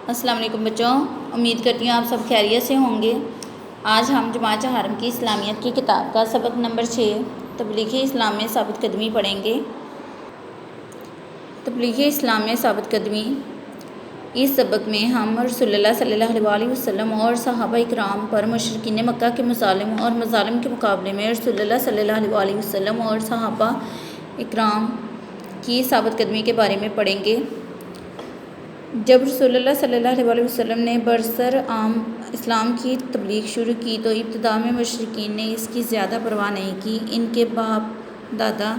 السلام علیکم بچوں، امید کرتی ہوں آپ سب خیریت سے ہوں گے۔ آج ہم جماعت چہارم کی اسلامیت کی کتاب کا سبق نمبر 6 تبلیغ اسلام میں ثابت قدمی پڑھیں گے۔ تبلیغ اسلام میں ثابت قدمی، اس سبق میں ہم رسول اللہ صلی اللہ علیہ وسلم اور صحابہ اکرام پر مشرکین مکہ کے مظالم اور مظالم کے مقابلے میں رسول اللہ صلی اللہ علیہ وسلم اور صحابہ اکرام کی ثابت قدمی کے بارے میں پڑھیں گے۔ جب رسول اللہ صلی اللہ علیہ وسلم نے برسر عام اسلام کی تبلیغ شروع کی تو ابتدا میں مشرکین نے اس کی زیادہ پرواہ نہیں کی۔ ان کے باپ دادا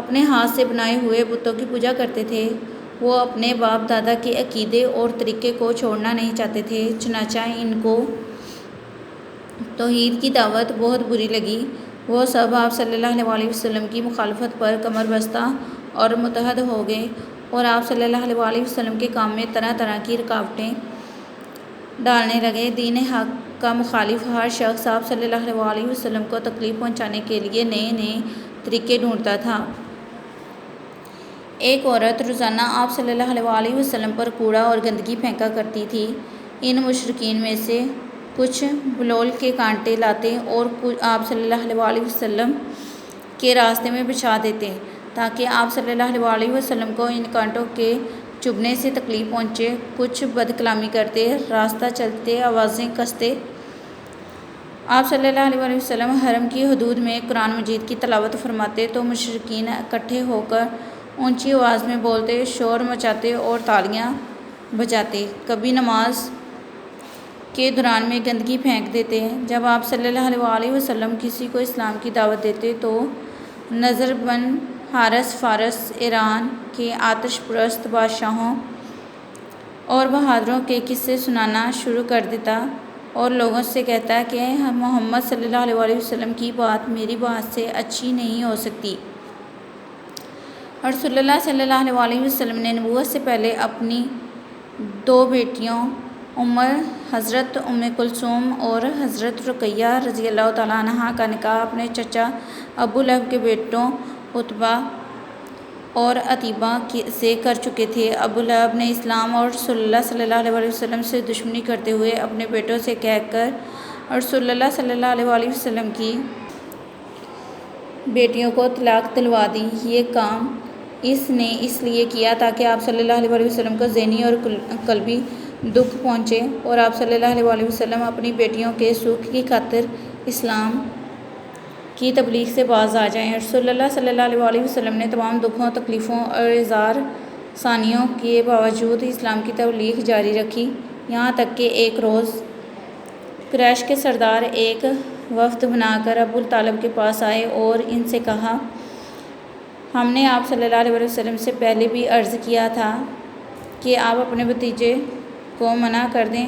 اپنے ہاتھ سے بنائے ہوئے بتوں کی پوجا کرتے تھے۔ وہ اپنے باپ دادا کے عقیدے اور طریقے کو چھوڑنا نہیں چاہتے تھے، چنانچہ ان کو توحید کی دعوت بہت بری لگی۔ وہ سب آپ صلی اللہ علیہ وسلم کی مخالفت پر کمر بستہ اور متحد ہو گئے اور آپ صلی اللہ علیہ وسلم کے کام میں طرح طرح کی رکاوٹیں ڈالنے لگے۔ دین حق کا مخالف ہر شخص آپ صلی اللہ علیہ وسلم کو تکلیف پہنچانے کے لیے نئے نئے طریقے ڈھونڈتا تھا۔ ایک عورت روزانہ آپ صلی اللہ علیہ وسلم پر کوڑا اور گندگی پھینکا کرتی تھی۔ ان مشرکین میں سے کچھ بلول کے کانٹے لاتے اور آپ صلی اللہ علیہ وسلم کے راستے میں بچھا دیتے تاکہ آپ صلی اللہ علیہ وسلم کو ان کانٹوں کے چبھنے سے تکلیف پہنچے۔ کچھ بد کلامی کرتے، راستہ چلتے آوازیں کستے۔ آپ صلی اللہ علیہ وسلم حرم کی حدود میں قرآن مجید کی تلاوت فرماتے تو مشرکین اکٹھے ہو کر اونچی آواز میں بولتے، شور مچاتے اور تالیاں بجاتے۔ کبھی نماز کے دوران میں گندگی پھینک دیتے۔ جب آپ صلی اللہ علیہ وسلم کسی کو اسلام کی دعوت دیتے تو نضر بن حارث فارس ایران کے آتش پرست بادشاہوں اور بہادروں کے قصے سنانا شروع کر دیتا اور لوگوں سے کہتا کہ محمد صلی اللہ علیہ وسلم کی بات میری بات سے اچھی نہیں ہو سکتی۔ رسول اللہ صلی اللہ علیہ وسلم نے نبوت سے پہلے اپنی دو بیٹیوں حضرت ام کلثوم اور حضرت رقیہ رضی اللہ تعالیٰ عنہ کا نکاح اپنے چچا ابو لہب کے بیٹوں عتبہ اور عتیبہ سے کر چکے تھے۔ ابو لہب نے اسلام اور رسول اللہ صلی اللہ علیہ وسلم سے دشمنی کرتے ہوئے اپنے بیٹوں سے کہہ کر رسول اللہ صلی اللہ علیہ وسلم کی بیٹیوں کو طلاق دلوا دی۔ یہ کام اس نے اس لیے کیا تاکہ آپ صلی اللہ علیہ وسلم کو ذہنی اور قلبی دکھ پہنچے اور آپ صلی اللہ علیہ وسلم اپنی بیٹیوں کے سکھ کی خاطر اسلام کی تبلیغ سے باز آ جائیں۔ رسول اللہ صلی اللہ علیہ وسلم نے تمام دکھوں، تکلیفوں اور اعذار ثانیوں کے باوجود اسلام کی تبلیغ جاری رکھی، یہاں تک کہ ایک روز قریش کے سردار ایک وفد بنا کر ابو طالب کے پاس آئے اور ان سے کہا، ہم نے آپ صلی اللہ علیہ وسلم سے پہلے بھی عرض کیا تھا کہ آپ اپنے بھتیجے کو منع کر دیں۔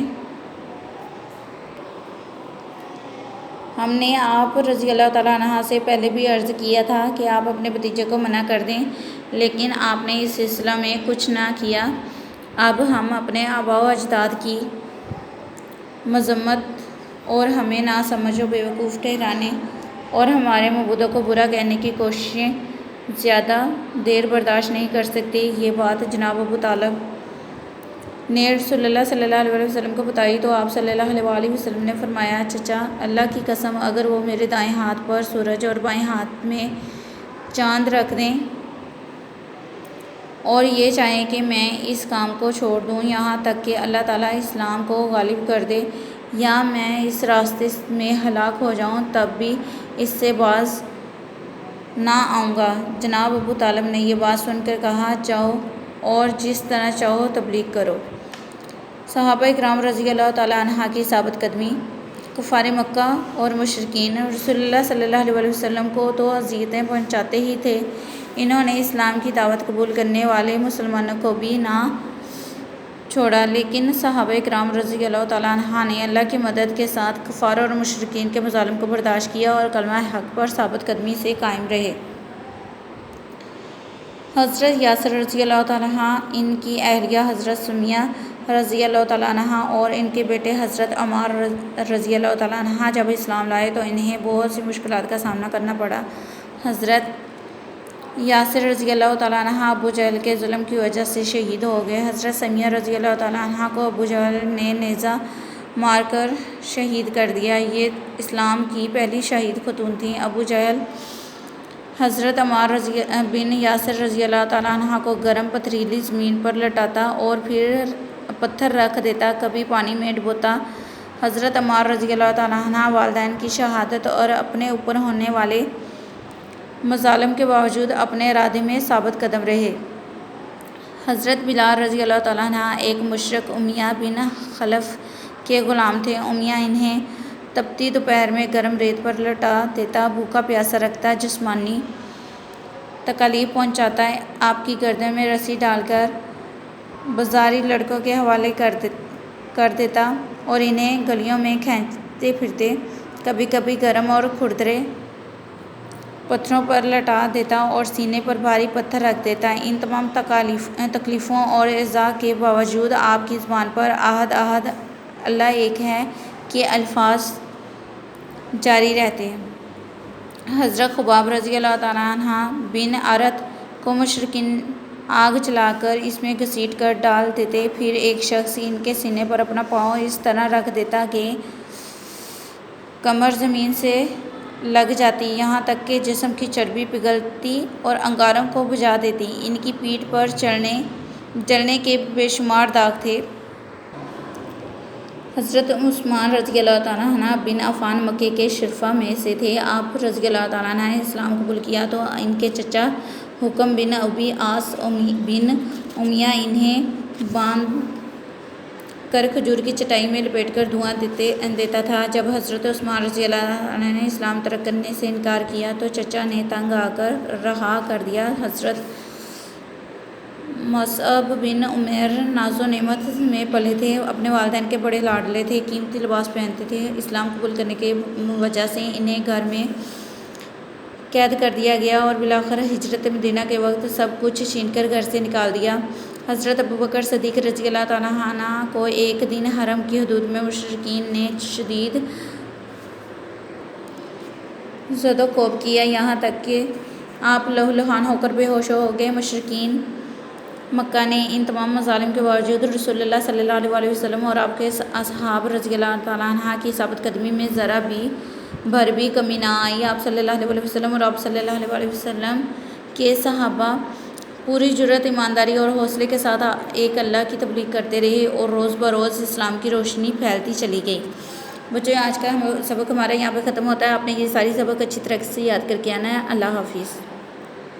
ہم نے آپ رضی اللہ تعالیٰ عنہ سے پہلے بھی عرض کیا تھا کہ آپ اپنے بھتیجے کو منع کر دیں، لیکن آپ نے اس سلسلہ میں کچھ نہ کیا۔ اب ہم اپنے آباء و اجداد کی مذمت اور ہمیں ناسمجھ و بیوقوف ٹھہرانے اور ہمارے معبودوں کو برا کہنے کی کوششیں زیادہ دیر برداشت نہیں کر سکتے۔ یہ بات جناب ابو طالب نے رسول اللہ صلی اللہ علیہ وسلم کو بتائی تو آپ صلی اللہ علیہ وسلم نے فرمایا، چچا، اللہ کی قسم اگر وہ میرے دائیں ہاتھ پر سورج اور بائیں ہاتھ میں چاند رکھ دیں اور یہ چاہیں کہ میں اس کام کو چھوڑ دوں یہاں تک کہ اللہ تعالیٰ اسلام کو غالب کر دے یا میں اس راستے میں ہلاک ہو جاؤں، تب بھی اس سے باز نہ آؤں گا۔ جناب ابو طالب نے یہ بات سن کر کہا، جاؤ اور جس طرح چاہو تبلیغ کرو۔ صحابہ اکرام رضی اللہ تعالیٰ عنہ کی ثابت قدمی، کفار مکہ اور مشرکین رسول اللہ صلی اللہ علیہ وسلم کو تو اذیتیں پہنچاتے ہی تھے، انہوں نے اسلام کی دعوت قبول کرنے والے مسلمانوں کو بھی نہ چھوڑا، لیکن صحابہ اکرام رضی اللہ تعالیٰ عنہ نے اللہ کی مدد کے ساتھ کفار اور مشرکین کے مظالم کو برداشت کیا اور کلمہ حق پر ثابت قدمی سے قائم رہے۔ حضرت یاسر رضی اللہ تعالیٰ عنہ، ان کی اہلیہ حضرت سمیہ رضی اللہ تعالیٰ عنہ اور ان کے بیٹے حضرت عمار رضی اللہ تعالیٰ عنہ جب اسلام لائے تو انہیں بہت سی مشکلات کا سامنا کرنا پڑا۔ حضرت یاسر رضی اللہ تعالیٰ عنہ ابو جہل کے ظلم کی وجہ سے شہید ہو گئے۔ حضرت سمیہ رضی اللہ تعالیٰ عنہ کو ابو جہل نے نیزہ مار کر شہید کر دیا۔ یہ اسلام کی پہلی شہید خاتون تھیں۔ ابو جہل حضرت عمار بن یاسر رضی اللہ تعالیٰ عنہ کو گرم پتھریلی زمین پر لٹاتا اور پھر پتھر رکھ دیتا، کبھی پانی میں ڈبوتا۔ حضرت عمار رضی اللہ تعالیٰ عنہ والدین کی شہادت اور اپنے اوپر ہونے والے مظالم کے باوجود اپنے ارادے میں ثابت قدم رہے۔ حضرت بلال رضی اللہ تعالیٰ عنہ ایک مشرک امیہ بن خلف کے غلام تھے۔ امیہ انہیں تپتی دوپہر میں گرم ریت پر لٹا دیتا، بھوکا پیاسا رکھتا، جسمانی تکالیف پہنچاتا، آپ کی گردن میں رسی ڈال کر بازاری لڑکوں کے حوالے کر دیتا اور انہیں گلیوں میں کھینچتے پھرتے، کبھی کبھی گرم اور کھردرے پتھروں پر لٹا دیتا اور سینے پر بھاری پتھر رکھ دیتا۔ ان تمام تکلیفوں اور ایذا کے باوجود آپ کی زبان پر احد احد اللہ ایک ہے کے الفاظ جاری رہتے۔ حضرت خباب رضی اللہ تعالیٰ عنہ بن ارت کو مشرکین آگ جلا کر اس میں گھسیٹ کر ڈال دیتے، پھر ایک شخص ان کے سینے پر اپنا پاؤں اس طرح رکھ دیتا کہ کمر زمین سے لگ جاتی، یہاں تک کہ جسم کی چربی پگھلتی اور انگاروں کو بجھا دیتی۔ ان کی پیٹھ پر جلنے کے بے شمار داغ تھے۔ حضرت عثمان رضی اللہ تعالیٰ عنہ بن عفان مکے کے شرفاء میں سے تھے۔ آپ رضی اللہ تعالیٰ عنہ نے اسلام قبول کیا تو ان کے چچا حکم بن ابی عاص بن امیہ انہیں باندھ کر کھجور کی چٹائی میں لپیٹ کر دھواں دیتا تھا۔ جب حضرت عثمان رضی اللہ عنہ نے اسلام ترک کرنے سے انکار کیا تو چچا نے تنگ آ کر رہا کر دیا۔ حضرت مصعب بن عمیر ناز و نعمت میں پلے تھے، اپنے والدین کے بڑے لاڈلے تھے، قیمتی لباس پہنتے تھے۔ اسلام قبول کرنے کی وجہ سے انہیں گھر میں قید کر دیا گیا اور بالآخر ہجرت مدینہ کے وقت سب کچھ چھین کر گھر سے نکال دیا۔ حضرت ابوبکر صدیق رضی اللہ تعالیٰ عنہ کو ایک دن حرم کی حدود میں مشرکین نے شدید زد و کوب کیا، یہاں تک کہ آپ لہو لہان ہو کر بے ہوش ہو گئے۔ مشرکین مکہ نے ان تمام مظالم کے باوجود رسول اللہ صلی اللہ علیہ وسلم اور آپ کے اصحاب رضی اللہ تعالیٰ عنہ کی ثابت قدمی میں ذرا بھر بھی کمی نہ آئی۔ آپ صلی اللہ علیہ وسلم اور آپ صلی اللہ علیہ وسلم کے صحابہ پوری جرأت، ایمانداری اور حوصلے کے ساتھ ایک اللہ کی تبلیغ کرتے رہے اور روز بروز اسلام کی روشنی پھیلتی چلی گئی۔ بچوں، آج کا سبق ہمارا یہاں پہ ختم ہوتا ہے۔ آپ نے یہ ساری سبق اچھی طرح سے یاد کر کے آنا ہے۔ اللہ حافظ۔